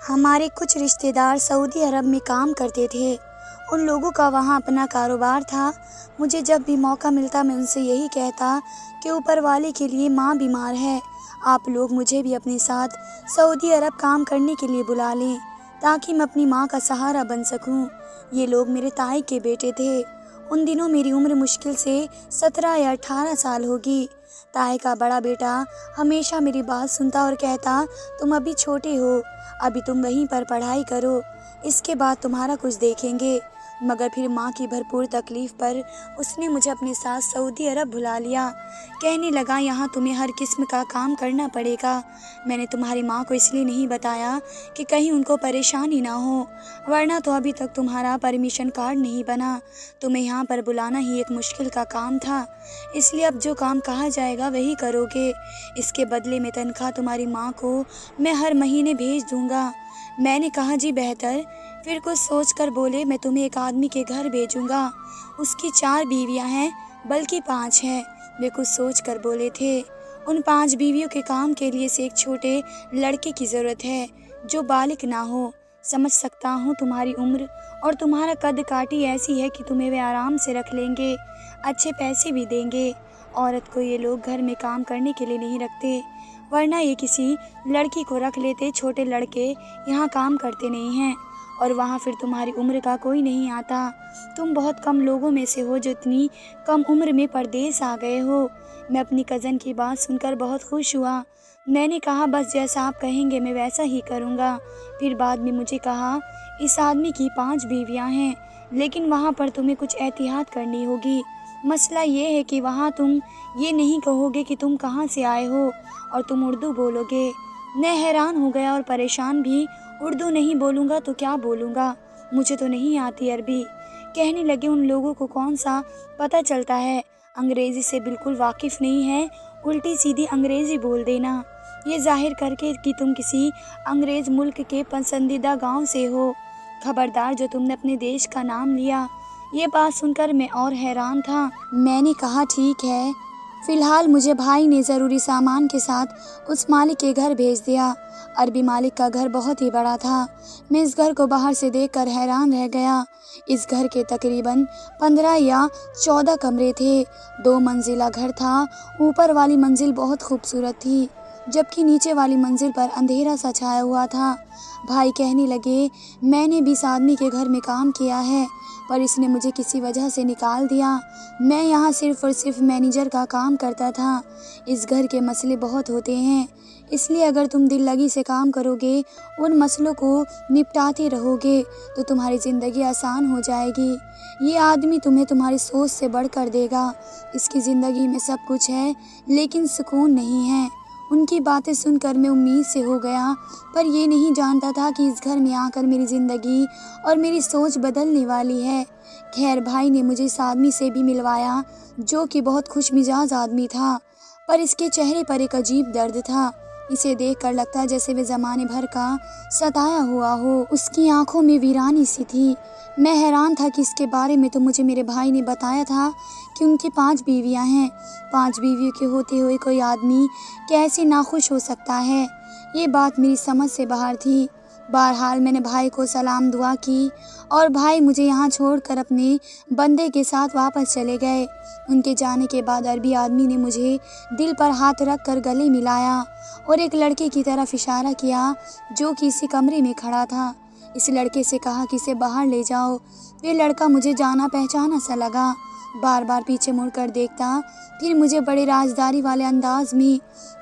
ہمارے کچھ رشتہ دار سعودی عرب میں کام کرتے تھے۔ ان لوگوں کا وہاں اپنا کاروبار تھا۔ مجھے جب بھی موقع ملتا میں ان سے یہی کہتا کہ اوپر والے کے لیے ماں بیمار ہے، آپ لوگ مجھے بھی اپنے ساتھ سعودی عرب کام کرنے کے لیے بلا لیں تاکہ میں اپنی ماں کا سہارا بن سکوں۔ یہ لوگ میرے تائی کے بیٹے تھے۔ ان دنوں میری عمر مشکل سے 17 یا 18 سال ہوگی۔ تائی کا بڑا بیٹا ہمیشہ میری بات سنتا اور کہتا، تم ابھی چھوٹے ہو، ابھی تم وہیں پر پڑھائی کرو، اس کے بعد تمہارا کچھ دیکھیں گے۔ مگر پھر ماں کی بھرپور تکلیف پر اس نے مجھے اپنے ساتھ سعودی عرب بلا لیا۔ کہنے لگا یہاں تمہیں ہر قسم کا کام کرنا پڑے گا۔ میں نے تمہاری ماں کو اس لیے نہیں بتایا کہ کہیں ان کو پریشانی نہ ہو، ورنہ تو ابھی تک تمہارا پرمیشن کارڈ نہیں بنا۔ تمہیں یہاں پر بلانا ہی ایک مشکل کا کام تھا، اس لیے اب جو کام کہا جائے گا وہی کرو گے۔ اس کے بدلے میں تنخواہ تمہاری ماں کو میں ہر مہینے بھیج دوں گا۔ میں نے کہا جی بہتر۔ پھر کچھ سوچ کر بولے میں تمہیں ایک آدمی کے گھر بھیجوں گا، اس کی 4 بیویاں ہیں، بلکہ 5 ہیں۔ وہ کچھ سوچ کر بولے تھے ان 5 بیویوں کے کام کے لیے سے ایک چھوٹے لڑکے کی ضرورت ہے جو بالغ نہ ہو۔ سمجھ سکتا ہوں تمہاری عمر اور تمہارا قد کاٹی ایسی ہے کہ تمہیں وہ آرام سے رکھ لیں گے، اچھے پیسے بھی دیں گے۔ عورت کو یہ لوگ گھر میں کام کرنے کے لیے نہیں رکھتے، ورنہ یہ کسی لڑکی کو رکھ لیتے۔ چھوٹے لڑکے یہاں کام کرتے نہیں ہیں اور وہاں پھر تمہاری عمر کا کوئی نہیں آتا۔ تم بہت کم لوگوں میں سے ہو جو اتنی کم عمر میں پردیس آ گئے ہو۔ میں اپنی کزن کی بات سن کر بہت خوش ہوا۔ میں نے کہا بس جیسا آپ کہیں گے میں ویسا ہی کروں گا۔ پھر بعد میں مجھے کہا اس آدمی کی 5 بیویاں ہیں، لیکن وہاں پر تمہیں کچھ احتیاط کرنی ہوگی۔ مسئلہ یہ ہے کہ وہاں تم یہ نہیں کہو گے کہ تم کہاں سے آئے ہو اور تم اردو بولو گے۔ میں حیران ہو گیا اور پریشان بھی۔ اردو نہیں بولوں گا تو کیا بولوں گا؟ مجھے تو نہیں آتی عربی۔ کہنے لگے ان لوگوں کو کون سا پتہ چلتا ہے، انگریزی سے بالکل واقف نہیں ہے، الٹی سیدھی انگریزی بول دینا، یہ ظاہر کر کے کہ تم کسی انگریز ملک کے پسندیدہ گاؤں سے ہو۔ خبردار جو تم نے اپنے دیش کا نام لیا۔ یہ بات سن کر میں اور حیران تھا۔ میں نے کہا ٹھیک ہے۔ فی الحال مجھے بھائی نے ضروری سامان کے ساتھ اس مالک کے گھر بھیج دیا۔ عربی مالک کا گھر بہت ہی بڑا تھا۔ میں اس گھر کو باہر سے دیکھ کر حیران رہ گیا۔ اس گھر کے تقریباً 15 یا 14 کمرے تھے۔ 2 منزلہ گھر تھا۔ اوپر والی منزل بہت خوبصورت تھی، جبکہ نیچے والی منزل پر اندھیرا سا چھایا ہوا تھا۔ بھائی کہنے لگے میں نے بھی اس آدمی کے گھر میں کام کیا ہے، پر اس نے مجھے کسی وجہ سے نکال دیا۔ میں یہاں صرف اور صرف مینیجر کا کام کرتا تھا۔ اس گھر کے مسئلے بہت ہوتے ہیں، اس لیے اگر تم دل لگی سے کام کرو گے، ان مسئلوں کو نپٹاتے رہو گے تو تمہاری زندگی آسان ہو جائے گی۔ یہ آدمی تمہیں تمہاری سوچ سے بڑھ کر دے گا۔ اس کی زندگی میں سب کچھ ہے لیکن سکون نہیں ہے۔ ان کی باتیں سن کر میں امید سے ہو گیا، پر یہ نہیں جانتا تھا کہ اس گھر میں آ کر میری زندگی اور میری سوچ بدلنے والی ہے۔ خیر بھائی نے مجھے اس آدمی سے بھی ملوایا جو کہ بہت خوش مزاج آدمی تھا، پر اس کے چہرے پر ایک عجیب درد تھا۔ اسے دیکھ کر لگتا جیسے وہ زمانے بھر کا ستایا ہوا ہو۔ اس کی آنکھوں میں ویرانی سی تھی۔ میں حیران تھا کہ اس کے بارے میں تو مجھے میرے بھائی نے بتایا تھا کہ ان کی 5 بیویاں ہیں۔ 5 بیویوں کے ہوتے ہوئے کوئی آدمی کیسے ناخوش ہو سکتا ہے؟ یہ بات میری سمجھ سے باہر تھی۔ بہرحال میں نے بھائی کو سلام دعا کی اور بھائی مجھے یہاں چھوڑ کر اپنے بندے کے ساتھ واپس چلے گئے۔ ان کے جانے کے بعد عربی آدمی نے مجھے دل پر ہاتھ رکھ کر گلے ملایا اور ایک لڑکے کی طرف اشارہ کیا جو کہ اسی کمرے میں کھڑا تھا۔ اس لڑکے سے کہا کہ اسے باہر لے جاؤ۔ یہ لڑکا مجھے جانا پہچانا سا لگا، بار بار پیچھے مڑ کر دیکھتا، پھر مجھے بڑے رازداری والے انداز میں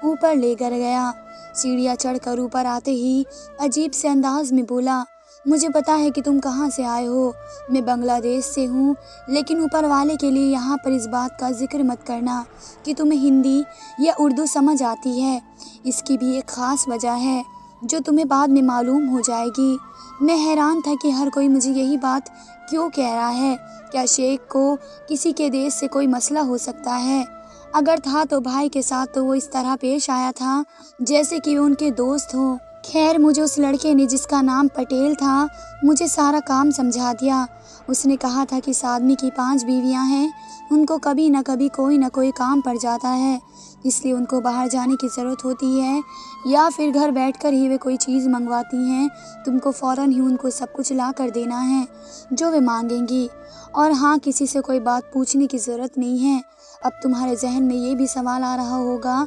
اوپر لے کر گیا۔ سیڑھیاں چڑھ کر اوپر آتے ہی عجیب سے انداز میں بولا مجھے پتا ہے کہ تم کہاں سے آئے ہو، میں بنگلہ دیش سے ہوں، لیکن اوپر والے کے لیے یہاں پر اس بات کا ذکر مت کرنا کہ تمہیں ہندی یا اردو سمجھ آتی ہے۔ اس کی بھی ایک خاص وجہ ہے جو تمہیں بعد میں معلوم ہو جائے گی۔ میں حیران تھا کہ ہر کوئی مجھے یہی بات کیوں کہہ رہا ہے؟ کیا شیخ کو کسی کے دیش سے کوئی مسئلہ ہو سکتا ہے؟ اگر تھا تو بھائی کے ساتھ تو وہ اس طرح پیش آیا تھا جیسے کہ وہ ان کے دوست ہوں۔ خیر مجھے اس لڑکے نے جس کا نام پٹیل تھا مجھے سارا کام سمجھا دیا۔ اس نے کہا تھا کہ اس آدمی کی 5 بیویاں ہیں، ان کو کبھی نہ کبھی کوئی نہ کوئی کام پڑ جاتا ہے، اس لیے ان کو باہر جانے کی ضرورت ہوتی ہے، یا پھر گھر بیٹھ کر ہی وہ کوئی چیز منگواتی ہیں، تم کو فوراً ہی ان کو سب کچھ لا کر دینا ہے جو وہ مانگیں گی۔ اور ہاں، کسی سے کوئی بات پوچھنے کی ضرورت نہیں ہے۔ اب تمہارے ذہن میں یہ بھی سوال آ رہا ہوگا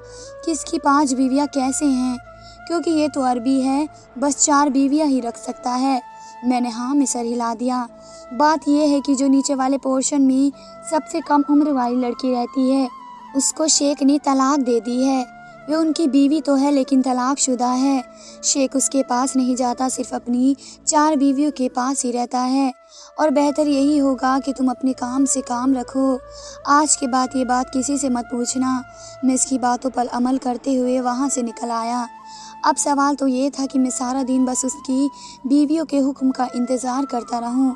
کہ اس کی 5 بیویاں کیسے ہیں، کیونکہ یہ تو عربی ہے، بس 4 بیویاں ہی رکھ سکتا ہے۔ میں نے ہاں میں سر ہلا دیا۔ بات یہ ہے کہ جو نیچے والے پورشن میں سب سے کم عمر والی لڑکی رہتی ہے، اس کو شیخ نے طلاق دے دی ہے۔ وہ ان کی بیوی تو ہے لیکن طلاق شدہ ہے۔ شیخ اس کے پاس نہیں جاتا، صرف اپنی 4 بیویوں کے پاس ہی رہتا ہے۔ اور بہتر یہی ہوگا کہ تم اپنے کام سے کام رکھو۔ آج کے بعد یہ بات کسی سے مت پوچھنا۔ میں اس کی باتوں پر عمل کرتے ہوئے وہاں سے نکل آیا۔ اب سوال تو یہ تھا کہ میں سارا دن بس اس کی بیویوں کے حکم کا انتظار کرتا رہوں۔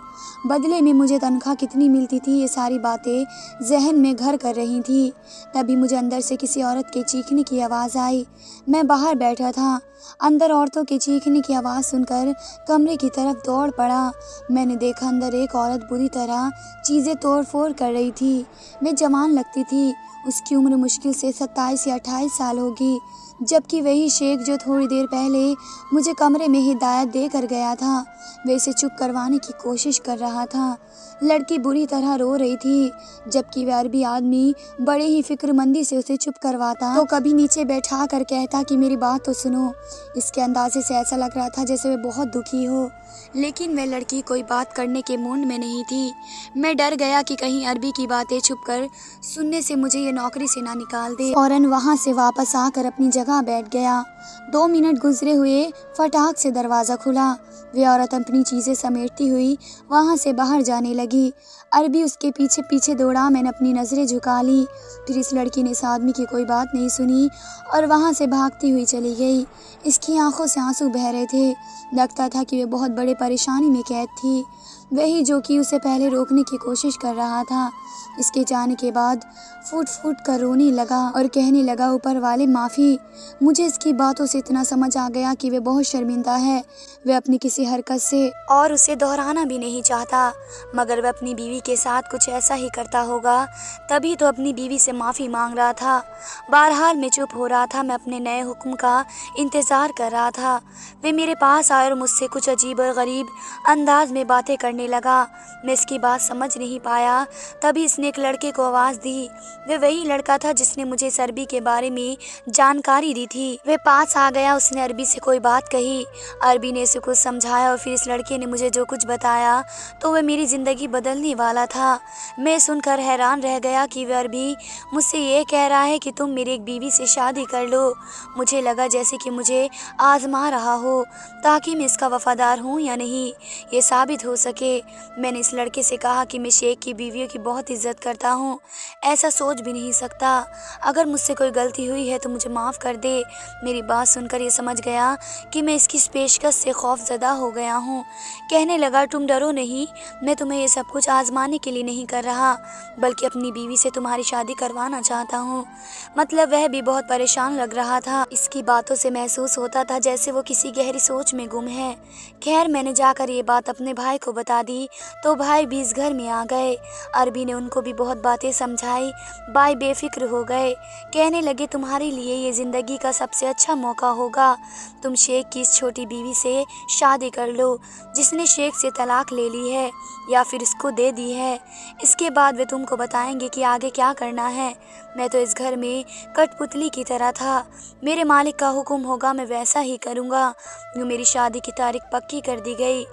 بدلے میں مجھے تنخواہ کتنی ملتی تھی، یہ ساری باتیں ذہن میں گھر کر رہی تھی۔ تبھی مجھے اندر سے کسی عورت کے چیخنے کی آواز آئی۔ میں باہر بیٹھا تھا، اندر عورتوں کے چیخنے کی آواز سن کر کمرے کی طرف دوڑ پڑا۔ میں نے دیکھا اندر ایک عورت بری طرح چیزیں توڑ پھوڑ کر رہی تھی۔ وہ جوان لگتی تھی، اس کی عمر مشکل سے 27 یا 28 سال ہوگی، جبکہ وہی شیخ جو تھوڑی دیر پہلے مجھے کمرے میں ہدایت دے کر گیا تھا، وہ اسے چپ کروانے کی کوشش کر رہا تھا۔ لڑکی بری طرح رو رہی تھی، جبکہ وہ عربی آدمی بڑے ہی فکر مندی سے اسے چپ کرواتا تو کبھی نیچے بیٹھا کر کہتا کہ میری بات تو سنو۔ اس کے اندازے سے ایسا لگ رہا تھا جیسے وہ بہت دکھی ہو، لیکن وہ لڑکی کوئی بات کرنے کے موڈ میں نہیں تھی۔ میں ڈر گیا کہ کہیں عربی کی باتیں چھپ کر سننے سے مجھے یہ نوکری سے نہ نکال دے۔ فوراً وہاں سے واپس آ کر اپنی جگہ بیٹھ گیا۔ 2 منٹ گزرے ہوئے فٹاک سے دروازہ کھلا۔ وہ عورت اپنی چیزیں سمیٹتی ہوئی وہاں سے باہر جانے لگی۔ عربی اس کے پیچھے پیچھے دوڑا۔ میں نے اپنی نظریں جھکا لی، پھر اس لڑکی نے اس آدمی کی کوئی بات نہیں سنی اور وہاں سے بھاگتی ہوئی چلی گئی۔ اس کی آنکھوں سے آنسو بہہ رہے تھے، لگتا تھا کہ وہ بہت بڑے پریشانی میں قید تھی، وہی جو کہ اسے پہلے روکنے کی کوشش کر رہا تھا۔ اس کے جانے کے بعد پھوٹ پھوٹ کر رونے لگا اور کہنے لگا، اوپر والے معافی۔ مجھے اس کی باتوں سے اتنا سمجھ آ گیا کہ وہ بہت شرمندہ ہے۔ وہ اپنی کسی حرکت سے اور اسے دہرانا بھی نہیں چاہتا، مگر وہ اپنی بیوی کے ساتھ کچھ ایسا ہی کرتا ہوگا، تبھی تو اپنی بیوی سے معافی مانگ رہا تھا۔ بہرحال میں چپ ہو رہا تھا، میں اپنے نئے حکم کا انتظار کر رہا تھا۔ وہ میرے پاس آیا اور مجھ سے کچھ عجیب اور غریب انداز میں باتیں کرنے لگا۔ میں اس کی بات سمجھ نہیں پایا، تبھی اس نے ایک لڑکے کو آواز دی۔ وہ وہی لڑکا تھا جس نے مجھے اس عربی کے بارے میں جانکاری دی تھی۔ وہ پاس آ گیا، اس نے عربی سے کوئی بات کہی، عربی نے اسے کچھ سمجھایا اور پھر اس لڑکے نے مجھے جو کچھ بتایا تو وہ میری زندگی بدلنے والا تھا۔ میں سن کر حیران رہ گیا کہ وہ عربی مجھ سے یہ کہہ رہا ہے کہ تم میری ایک بیوی سے شادی کر لو۔ مجھے لگا جیسے کہ مجھے آزما رہا ہو تاکہ میں اس کا وفادار ہوں یا نہیں، یہ ثابت ہو سکے۔ میں نے اس لڑکے سے کہا کہ میں شیخ کی بیویوں کی بہت عزت کرتا ہوں، ایسا سوچ بھی نہیں سکتا۔ اگر مجھ سے کوئی غلطی ہوئی ہے تو مجھے معاف کر دے۔ میری بات سن کر یہ سمجھ گیا کہ میں اس کی پیشکش سے خوف زدہ ہو گیا ہوں۔ کہنے لگا، تم ڈرو نہیں، میں تمہیں یہ سب کچھ آزمانے کے لیے نہیں کر رہا، بلکہ اپنی بیوی سے تمہاری شادی کروانا چاہتا ہوں۔ مطلب وہ بھی بہت پریشان لگ رہا تھا، اس کی باتوں سے محسوس ہوتا تھا جیسے وہ کسی گہری سوچ میں گم ہے۔ خیر، میں نے جا کر یہ بات اپنے بھائی کو بتا دی تو بھائی بھی اس گھر میں آ گئے۔ عربی نے ان کو بھی بہت باتیں سمجھائی۔ بھائی بے فکر ہو گئے، کہنے لگے، تمہارے لیے یہ زندگی کا سب سے اچھا موقع ہوگا، تم شیخ کی اس چھوٹی بیوی سے شادی کر لو جس نے شیخ سے طلاق لے لی ہے یا پھر اس کو دے دی ہے۔ اس کے بعد وہ تم کو بتائیں گے کہ آگے کیا کرنا ہے۔ میں تو اس گھر میں کٹ پتلی کی طرح تھا، میرے مالک کا حکم ہوگا میں ویسا ہی کروں گا۔ یوں میری شادی کی تاریخ پکی کر دی گئی۔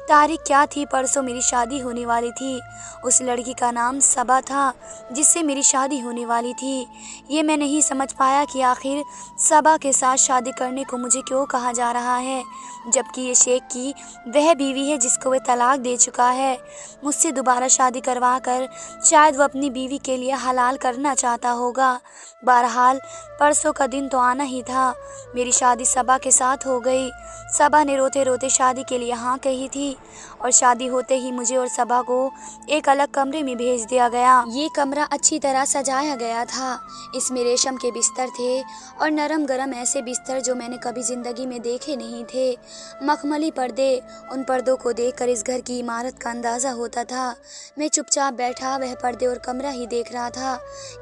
تاریخ کیا تھی؟ پرسوں میری شادی ہونے والی تھی۔ اس لڑکی کا نام صبا تھا جس سے میری شادی ہونے والی تھی۔ یہ میں نہیں سمجھ پایا کہ آخر صبا کے ساتھ شادی کرنے کو مجھے کیوں کہا جا رہا ہے، جبکہ یہ شیخ کی وہ بیوی ہے جس کو وہ طلاق دے چکا ہے۔ مجھ سے دوبارہ شادی کروا کر شاید وہ اپنی بیوی کے لیے حلال کرنا چاہتا ہوگا۔ بہرحال پرسوں کا دن تو آنا ہی تھا۔ میری شادی صبا کے ساتھ ہو گئی۔ صبا نے روتے روتے شادی کے لیے ہاں کہی تھی اور شادی ہوتے ہی مجھے اور صبا کو ایک الگ کمرے میں بھیج دیا گیا۔ یہ کمرہ اچھی طرح سجایا گیا تھا، اس میں ریشم کے بستر تھے اور نرم گرم ایسے بستر جو میں نے کبھی زندگی میں دیکھے نہیں تھے۔ مخملی काले पर्दे, उन पर्दों को देखकर इस घर की इमारत का अंदाज़ा होता था। मैं चुपचाप बैठा वह पर्दे और कमरा ही देख रहा था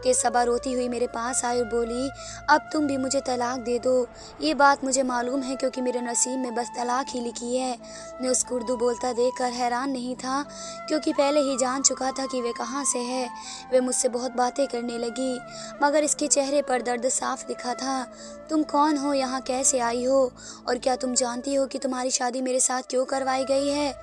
कि सबा रोती हुई मेरे पास आई और बोली, अब तुम भी मुझे तलाक दे दो। ये बात मुझे मालूम है क्योंकि मेरे नसीब में बस तलाक ही लिखी है। मैं उसको उर्दू बोलता देखकर हैरान नहीं था क्योंकि पहले ही जान चुका था कि वे कहाँ से है। वे मुझसे बहुत बातें करने लगी मगर इसके चेहरे पर दर्द साफ दिखा था। तुम कौन हो, यहाँ कैसे आई हो, और क्या तुम जानती हो कि तुम्हारी शादी मेरे साथ क्यों करवाई गई है?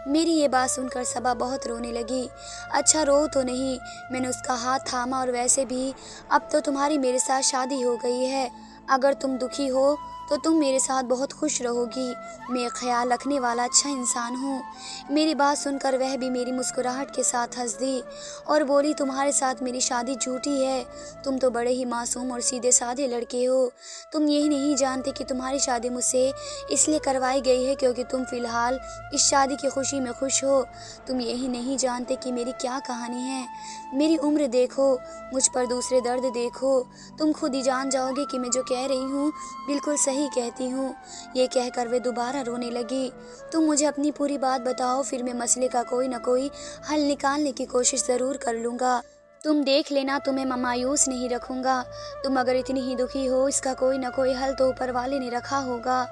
मेरी ये बात सुनकर सबा बहुत रोने लगी। अच्छा रो तो नहीं, मैंने उसका हाथ थामा, और वैसे भी अब तो तुम्हारी मेरे साथ शादी हो गई है। अगर तुम दुखी हो तो तुम मेरे साथ बहुत खुश रहोगी। मैं एक ख्याल रखने वाला अच्छा इंसान हूँ। मेरी बात सुनकर वह भी मेरी मुस्कुराहट के साथ हंस दी और बोली, तुम्हारे साथ मेरी शादी झूठी है। तुम तो बड़े ही मासूम और सीधे साधे लड़के हो। तुम यही नहीं जानते कि तुम्हारी शादी मुझसे इसलिए करवाई गई है क्योंकि तुम फ़िलहाल इस शादी की खुशी में खुश हो। तुम यही नहीं जानते कि मेरी क्या कहानी है। मेरी उम्र देखो, मुझ पर दूसरे दर्द देखो। तुम खुद ही जान जाओगे कि मैं जो कह रही हूँ बिल्कुल सही कहती हूँ। ये कहकर वे दोबारा रोने लगी। तुम मुझे अपनी पूरी बात बताओ, फिर मैं मसले का कोई न कोई हल निकालने की कोशिश ज़रूर कर लूँगा। तुम देख लेना, तुम्हें मायूस नहीं रखूँगा। तुम अगर इतनी ही दुखी हो, इसका कोई न कोई हल तो ऊपर वाले ने रखा होगा।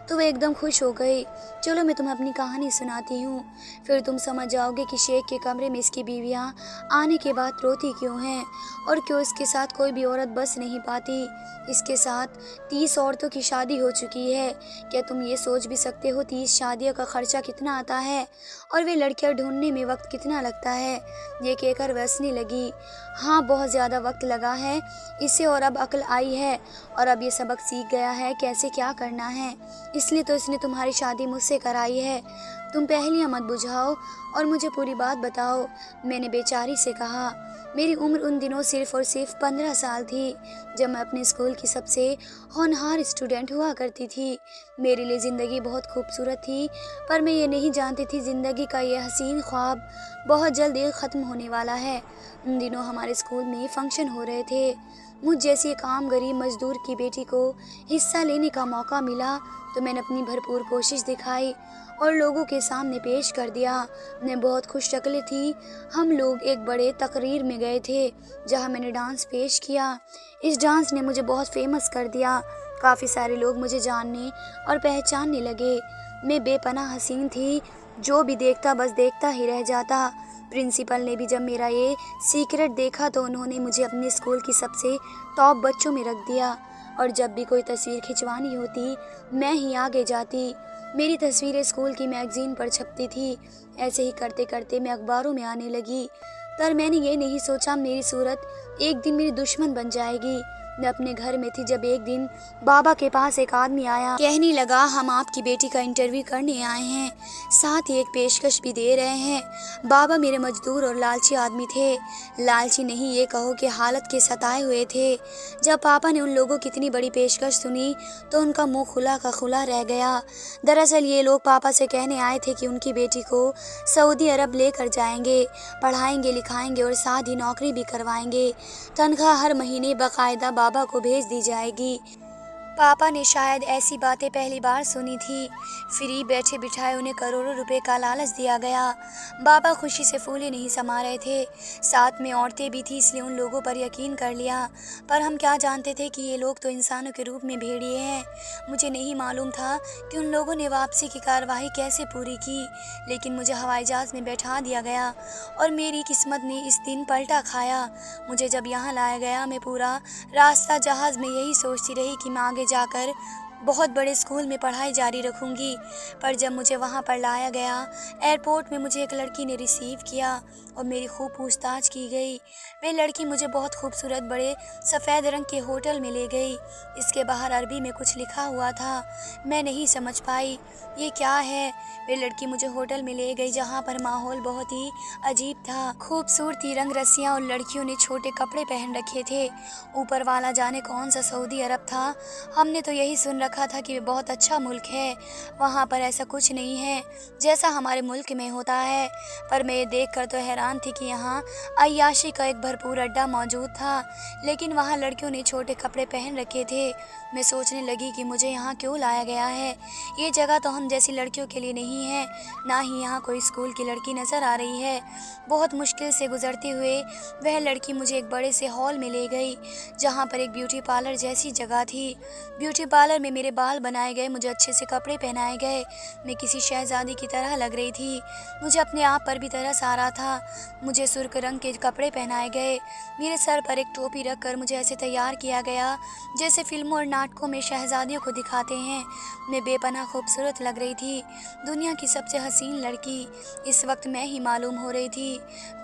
तो वह एकदम खुश हो गई। चलो मैं तुम्हें अपनी कहानी सुनाती हूँ, फिर तुम समझ जाओगे कि शेख के कमरे में इसकी बीवियाँ आने के बाद रोती क्यों हैं और क्यों इसके साथ कोई भी औरत बस नहीं पाती। इसके साथ 30 औरतों की शादी हो चुकी है। क्या तुम ये सोच भी सकते हो 30 शादियों का खर्चा कितना आता है और वे लड़कियां ढूंढने में वक्त कितना लगता है? ये कहकर वह हंसने लगी। हाँ, बहुत ज़्यादा वक्त लगा है इसे, और अब अक्ल आई है और अब ये सबक सीख गया है कैसे क्या करना है। इसलिए तो इसने तुम्हारी शादी मुझसे कराई है। तुम पहेलियाँ मत बुझाओ और मुझे पूरी बात बताओ, मैंने बेचारी से कहा। मेरी उम्र उन दिनों सिर्फ़ और सिर्फ 15 साल थी जब मैं अपने स्कूल की सबसे होनहार स्टूडेंट हुआ करती थी। मेरे लिए ज़िंदगी बहुत खूबसूरत थी, पर मैं ये नहीं जानती थी ज़िंदगी का ये हसीन ख्वाब बहुत जल्द ही ख़त्म होने वाला है। उन दिनों हमारे स्कूल में फंक्शन हो रहे थे। मुझ जैसी एक आम गरीब मजदूर की बेटी को हिस्सा लेने का मौका मिला तो मैंने अपनी भरपूर कोशिश दिखाई और लोगों के सामने पेश कर दिया। मैं बहुत खुश शक्ल थी। हम लोग एक बड़े तकरीर में गए थे जहां मैंने डांस पेश किया। इस डांस ने मुझे बहुत फेमस कर दिया। काफ़ी सारे लोग मुझे जानने और पहचानने लगे। मैं बेपनाह हसीन थी, जो भी देखता बस देखता ही रह जाता। प्रिंसिपल ने भी जब मेरा ये सीक्रेट देखा तो उन्होंने मुझे अपने स्कूल की सबसे टॉप बच्चों में रख दिया और जब भी कोई तस्वीर खिंचवानी होती मैं ही आगे जाती। मेरी तस्वीरें स्कूल की मैगज़ीन पर छपती थी। ऐसे ही करते करते मैं अखबारों में आने लगी। पर मैंने ये नहीं सोचा मेरी सूरत एक दिन मेरी दुश्मन बन जाएगी। मैं अपने घर में थी जब एक दिन बाबा के पास एक आदमी आया। कहने लगा, हम आपकी बेटी का इंटरव्यू करने आए हैं, साथ ही एक पेशकश भी दे रहे हैं। बाबा मेरे मजदूर और लालची आदमी थे। लालची नहीं, ये कहो कि हालत के सताए हुए थे। जब पापा ने उन लोगों की इतनी बड़ी पेशकश सुनी तो उनका मुंह खुला का खुला रह गया। दरअसल ये लोग पापा से कहने आए थे कि उनकी बेटी को सऊदी अरब लेकर जाएंगे, पढ़ाएंगे लिखाएंगे और साथ ही नौकरी भी करवाएंगे। तनख्वाह हर महीने बाकायदा बाबा को भेज दी जाएगी। पापा ने शायद ऐसी बातें पहली बार सुनी थी। फ्री बैठे बिठाए उन्हें करोड़ों रुपए का लालच दिया गया। बाबा खुशी से फूले नहीं समा रहे थे। साथ में औरतें भी थी, इसलिए उन लोगों पर यकीन कर लिया। पर हम क्या जानते थे कि ये लोग तो इंसानों के रूप में भेड़िए हैं। मुझे नहीं मालूम था कि उन लोगों ने वापसी की कार्यवाही कैसे पूरी की, लेकिन मुझे हवाई जहाज़ में बैठा दिया गया और मेरी किस्मत ने इस दिन पलटा खाया। मुझे जब यहाँ लाया गया मैं पूरा रास्ता जहाज़ में यही सोचती रही कि मैं आगे जाकर बहुत बड़े स्कूल में पढ़ाई जारी रखूंगी। पर जब मुझे वहाँ पर लाया गया, एयरपोर्ट में मुझे एक लड़की ने रिसीव किया और मेरी खूब पूछताछ की गई। वे लड़की मुझे बहुत खूबसूरत बड़े सफ़ेद रंग के होटल में ले गई। इसके बाहर अरबी में कुछ लिखा हुआ था, मैं नहीं समझ पाई ये क्या है। वे लड़की मुझे होटल में ले गई जहाँ पर माहौल बहुत ही अजीब था। खूबसूरती, रंग रस्सियाँ और लड़कियों ने छोटे कपड़े पहन रखे थे। ऊपर वाला जाने कौन सा सऊदी अरब था। हमने तो यही सुन रखा था कि बहुत अच्छा मुल्क है, वहाँ पर ऐसा कुछ नहीं है जैसा हमारे मुल्क में होता है। पर मैं ये देख कर तो हैरान हैरान थी कि यहाँ अय्याशी का एक भरपूर अड्डा मौजूद था, लेकिन वहाँ लड़कियों ने छोटे कपड़े पहन रखे थे। मैं सोचने लगी कि मुझे यहाँ क्यों लाया गया है। ये जगह तो हम जैसी लड़कियों के लिए नहीं है, ना ही यहाँ कोई स्कूल की लड़की नज़र आ रही है। बहुत मुश्किल से गुजरते हुए वह लड़की मुझे एक बड़े से हॉल में ले गई, जहाँ पर एक ब्यूटी पार्लर जैसी जगह थी। ब्यूटी पार्लर में मेरे बाल बनाए गए, मुझे अच्छे से कपड़े पहनाए गए। मैं किसी शहजादी की तरह लग रही थी। मुझे अपने आप पर भी तरस आ रहा था। मुझे सुर्ख रंग के कपड़े पहनाए गए। मेरे सर पर एक टोपी रखकर मुझे ऐसे तैयार किया गया जैसे फिल्मों और नाटकों में शहजादियों को दिखाते हैं। मैं बेपनाह खूबसूरत लग रही थी। दुनिया की सबसे हसीन लड़की इस वक्त मैं ही मालूम हो रही थी।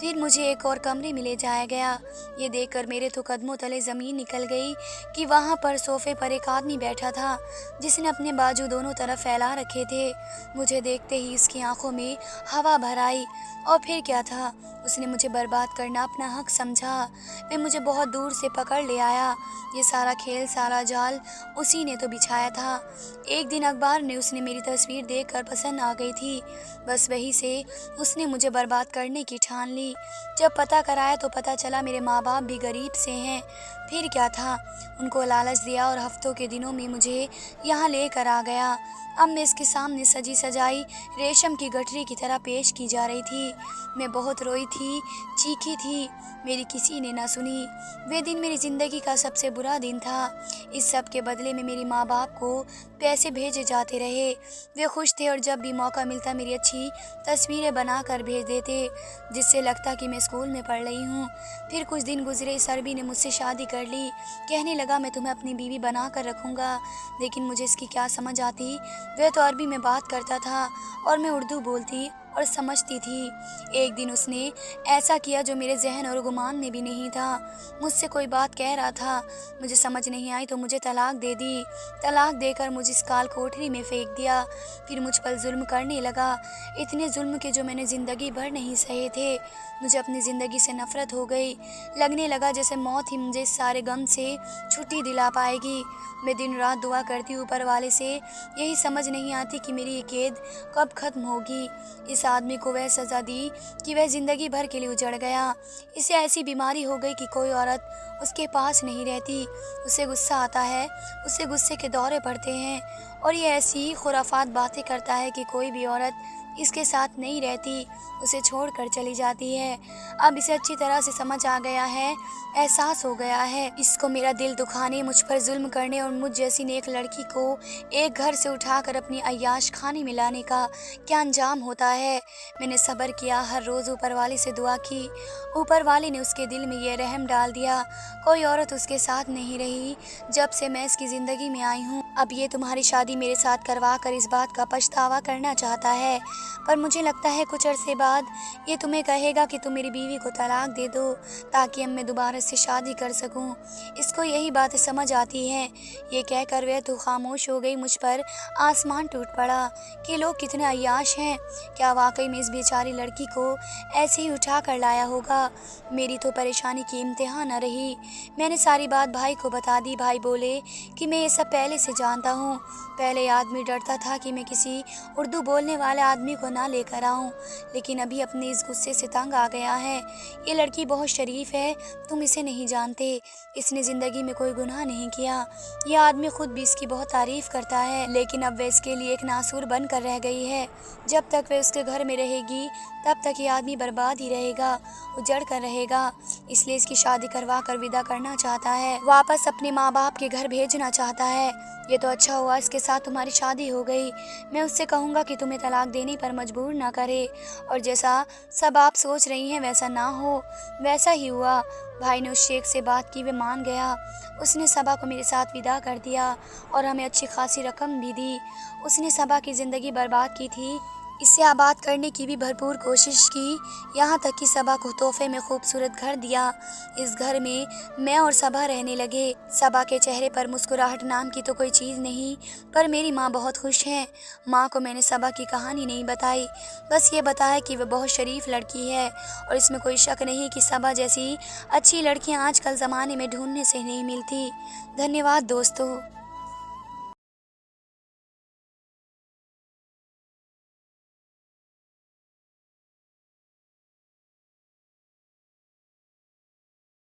फिर मुझे एक और कमरे में ले जाया गया। ये देखकर मेरे तो कदमों तले ज़मीन निकल गई कि वहाँ पर सोफे पर एक आदमी बैठा था, जिसने अपने बाजू दोनों तरफ फैला रखे थे। मुझे देखते ही इसकी आंखों में हवा भर आई। और फिर क्या था, उसने मुझे बर्बाद करना अपना हक समझा। वे मुझे बहुत दूर से पकड़ ले आया। ये सारा खेल, सारा जाल उसी ने तो बिछाया था। एक दिन अखबार में उसने मेरी तस्वीर देखकर पसंद आ गई थी। बस वही से उसने मुझे बर्बाद करने की ठान ली। जब पता कराया तो पता चला मेरे माँ बाप भी गरीब से हैं। फिर क्या था, उनको लालच दिया और हफ्तों के दिनों में मुझे यहाँ लेकर आ गया। अब मैं इसके सामने सजी सजाई रेशम की गठरी की तरह पेश की जा रही थी। मैं बहुत रोई थी, चीखी थी, मेरी किसी ने ना सुनी। वे दिन मेरी ज़िंदगी का सबसे बुरा दिन था। इस सब के बदले में मेरे माँ बाप को पैसे भेजे जाते रहे। वे खुश थे और जब भी मौका मिलता मेरी अच्छी तस्वीरें बना कर भेज देते, जिससे लगता कि मैं स्कूल में पढ़ रही हूँ। फिर कुछ दिन गुजरे, इस अरबी ने मुझसे शादी कर ली। कहने लगा मैं तुम्हें अपनी बीवी बना कर रखूँगा, लेकिन मुझे इसकी क्या समझ आती। वह तो अरबी में बात करता था और मैं उर्दू बोलती और समझती थी। एक दिन उसने ऐसा किया जो मेरे जहन और गुमान में भी नहीं था। मुझसे कोई बात कह रहा था, मुझे समझ नहीं आई तो मुझे तलाक दे दी। तलाक देकर मुझे इस काल कोठरी में फेंक दिया। फिर मुझ पर जुल्म करने लगा, इतने जुल्म के जो मैंने ज़िंदगी भर नहीं सहे थे। मुझे अपनी ज़िंदगी से नफ़रत हो गई। लगने लगा जैसे मौत ही मुझे इस सारे गम से छुट्टी दिला पाएगी। मैं दिन रात दुआ करती हूँ ऊपर वाले से, यही समझ नहीं आती कि मेरी ये कैद कब ख़त्म होगी। इस आदमी को वह सज़ा दी कि वह ज़िंदगी भर के लिए उजड़ गया। इसे ऐसी बीमारी हो गई कि कोई औरत उसके पास नहीं रहती। उसे गुस्सा आता है, उसे गुस्से के दौरे पड़ते हैं और ये ऐसी खुराफात बातें करता है कि कोई भी औरत इसके साथ नहीं रहती, उसे छोड़कर चली जाती है। अब इसे अच्छी तरह से समझ आ गया है, एहसास हो गया है इसको मेरा दिल दुखाने, मुझ पर जुल्म करने और मुझ जैसी नेक लड़की को एक घर से उठाकर अपनी अय्याश खाने में लाने का क्या अंजाम होता है। मैंने सब्र किया, हर रोज़ ऊपर वाले से दुआ की। ऊपर वाले ने उसके दिल में ये रहम डाल दिया, कोई औरत उसके साथ नहीं रही जब से मैं इसकी ज़िंदगी में आई हूँ। अब ये तुम्हारी शादी मेरे साथ करवा कर इस बात का पछतावा करना चाहता है, पर मुझे लगता है कुछ अरसे बाद ये तुम्हें कहेगा कि तुम मेरी बीवी को तलाक दे दो ताकि अब मैं दोबारा से शादी कर सकूं। इसको यही बातें समझ आती हैं। ये कहकर वह तो खामोश हो गई। मुझ पर आसमान टूट पड़ा कि लोग कितने अय्याश हैं। क्या वाकई में इस बेचारी लड़की को ऐसे ही उठा कर लाया होगा। मेरी तो परेशानी की इंतहा न रही। मैंने सारी बात भाई को बता दी। भाई बोले कि मैं ये सब पहले से जानता हूँ। पहले आदमी डरता था कि मैं किसी उर्दू बोलने वाले आदमी को ना लेकर आऊँ, लेकिन अभी अपने इस गुस्से से तंग आ गया है। ये लड़की बहुत शरीफ है, तुम इसे नहीं जानते। इसने ज़िंदगी में कोई गुनाह नहीं किया। ये आदमी खुद भी इसकी बहुत तारीफ़ करता है, लेकिन अब वह इसके लिए एक नासूर बन कर रह गई है। जब तक वह उसके घर में रहेगी तब तक ये आदमी बर्बाद ही रहेगा, उजड़ कर रहेगा। इसलिए इसकी शादी करवा कर विदा करना चाहता है, वापस अपने माँ बाप के घर भेजना चाहता है। ये तो अच्छा हुआ इसके साथ तुम्हारी शादी हो गई। मैं उससे कहूँगा कि तुम्हें तलाक देने पर मजबूर ना करे, और जैसा सब आप सोच रही हैं वैसा ना हो। वैसा ही हुआ। भाई ने उस शेख से बात की, वे मान गया। उसने सबा को मेरे साथ विदा कर दिया और हमें अच्छी खासी रकम भी दी। उसने सबा की ज़िंदगी बर्बाद की थी, इसे आबाद करने की भी भरपूर कोशिश की, यहाँ तक कि सबा को तोहफे में खूबसूरत घर दिया। इस घर में मैं और सबा रहने लगे। सबा के चेहरे पर मुस्कुराहट नाम की तो कोई चीज़ नहीं, पर मेरी माँ बहुत खुश है। माँ को मैंने सबा की कहानी नहीं बताई, बस ये बताया कि वह बहुत शरीफ लड़की है और इसमें कोई शक नहीं कि सबा जैसी अच्छी लड़कियाँ आजकल ज़माने में ढूंढने से नहीं मिलती। धन्यवाद दोस्तों।